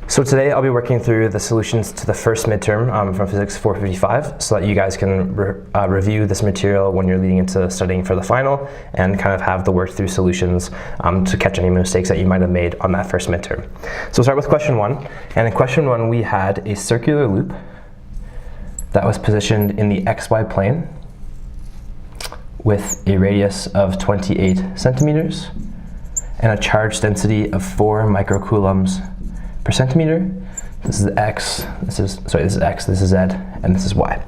So today I'll be working through the solutions to the first midterm from Physics 455 so that you guys can review this material when you're leading into studying for the final and kind of have the work through solutions to catch any mistakes that you might have made on that first midterm. So we'll start with question 1. And in question 1 we had a circular loop that was positioned in the xy plane with a radius of 28 centimeters and a charge density of 4 microcoulombs per centimeter. This is x, this is x, this is z, and this is y.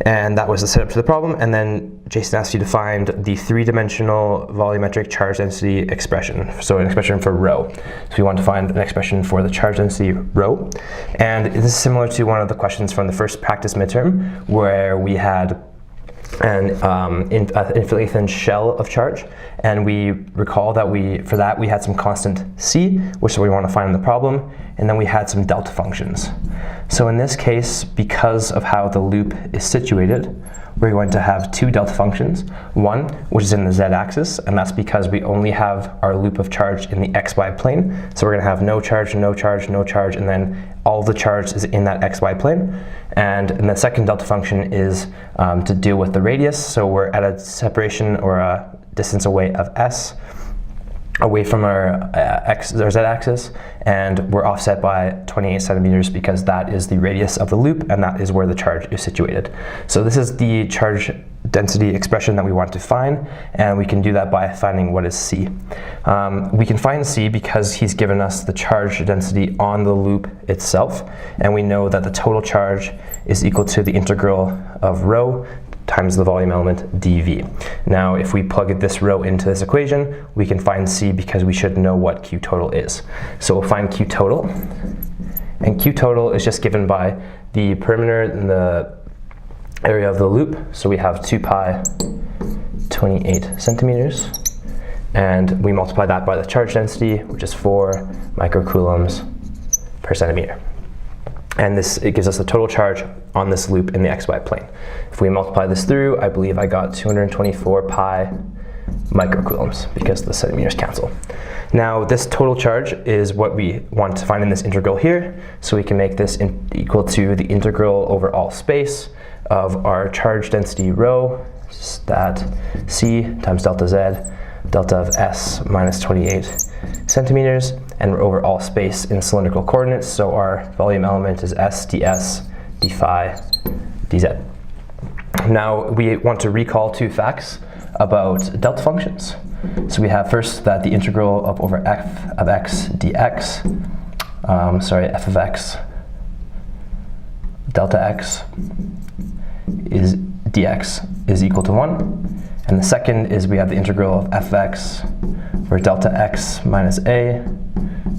And that was the setup to the problem. And then Jason asked you to find the three-dimensional volumetric charge density expression. So an expression for rho. So we want to find an expression for the charge density rho. And this is similar to one of the questions from the first practice midterm where we had an infinitely thin shell of charge, and we recall that for that we had some constant c, which we want to find in the problem, and then we had some delta functions. So in this case, because of how the loop is situated, we're going to have two delta functions, one which is in the z-axis, and that's because we only have our loop of charge in the xy plane. So we're going to have no charge, no charge, no charge, and then all the charge is in that xy plane. And the second delta function is to deal with the radius. So we're at a separation or a distance away of s, away from our z-axis, and we're offset by 28 centimeters because that is the radius of the loop and that is where the charge is situated. So this is the charge density expression that we want to find, and we can do that by finding what is c. We can find c because he's given us the charge density on the loop itself, and we know that the total charge is equal to the integral of rho times the volume element dv. Now if we plug this rho into this equation, we can find c because we should know what q total is. So we'll find q total, and q total is just given by the perimeter in the area of the loop. So we have 2 pi 28 centimeters, and we multiply that by the charge density, which is 4 microcoulombs per centimeter. And it gives us the total charge on this loop in the xy plane. If we multiply this through, I believe I got 224 pi microcoulombs because the centimeters cancel. Now this total charge is what we want to find in this integral here, so we can make this equal to the integral over all space of our charge density rho, that c times delta z, delta of s minus 28 centimeters, and we're over all space in cylindrical coordinates, so our volume element is s ds d phi dz. Now we want to recall two facts about delta functions. So we have first that the integral of over f of x dx, f of x delta x is dx is equal to 1. And the second is we have the integral of fx for delta x minus a.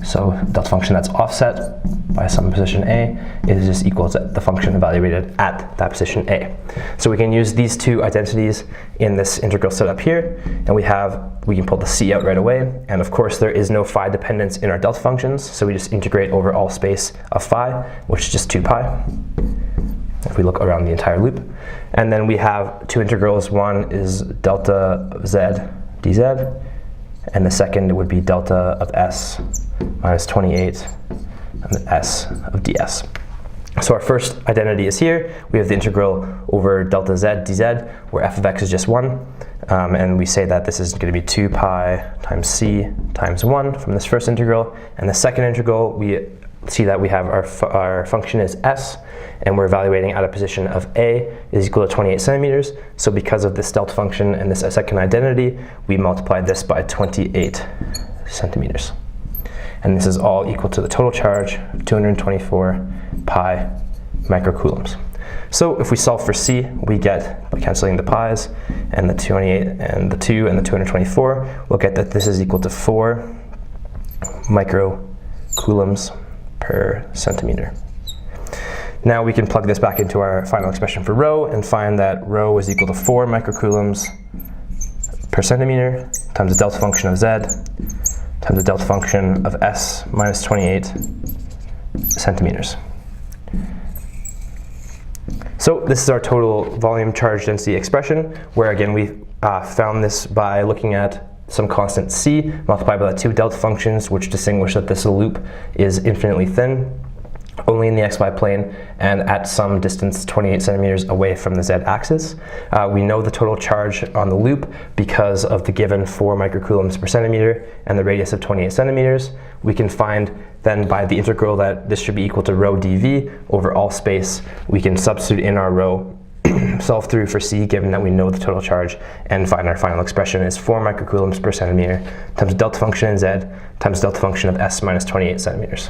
So delta function that's offset by some position a is just equal to the function evaluated at that position a. So we can use these two identities in this integral setup here, and we can pull the c out right away. And of course there is no phi dependence in our delta functions, so we just integrate over all space of phi, which is just 2 pi. If we look around the entire loop. And then we have two integrals. One is delta of z dz, and the second would be delta of s minus 28 and the s of ds. So our first identity is here. We have the integral over delta z dz, where f of x is just 1. And we say that this is going to be 2 pi times c times 1 from this first integral. And the second integral, we see that we have our function is s, and we're evaluating at a position of a is equal to 28 centimeters. So because of this delta function and this second identity, we multiply this by 28 centimeters. And this is all equal to the total charge of 224 pi microcoulombs. So if we solve for c, we get, by canceling the pi's and the 28 and the 2 and the 224, we'll get that this is equal to 4 microcoulombs per centimeter. Now we can plug this back into our final expression for rho and find that rho is equal to 4 microcoulombs per centimeter times the delta function of z times the delta function of s minus 28 centimeters. So this is our total volume charge density expression, where again we found this by looking at some constant c multiplied by the two delta functions, which distinguish that this loop is infinitely thin, only in the xy plane, and at some distance 28 centimeters away from the z-axis. We know the total charge on the loop because of the given 4 microcoulombs per centimeter and the radius of 28 centimeters. We can find then by the integral that this should be equal to rho dv over all space. We can substitute in our rho, solve through for c given that we know the total charge, and find our final expression is 4 microcoulombs per centimeter times delta function in z times delta function of s minus 28 centimeters.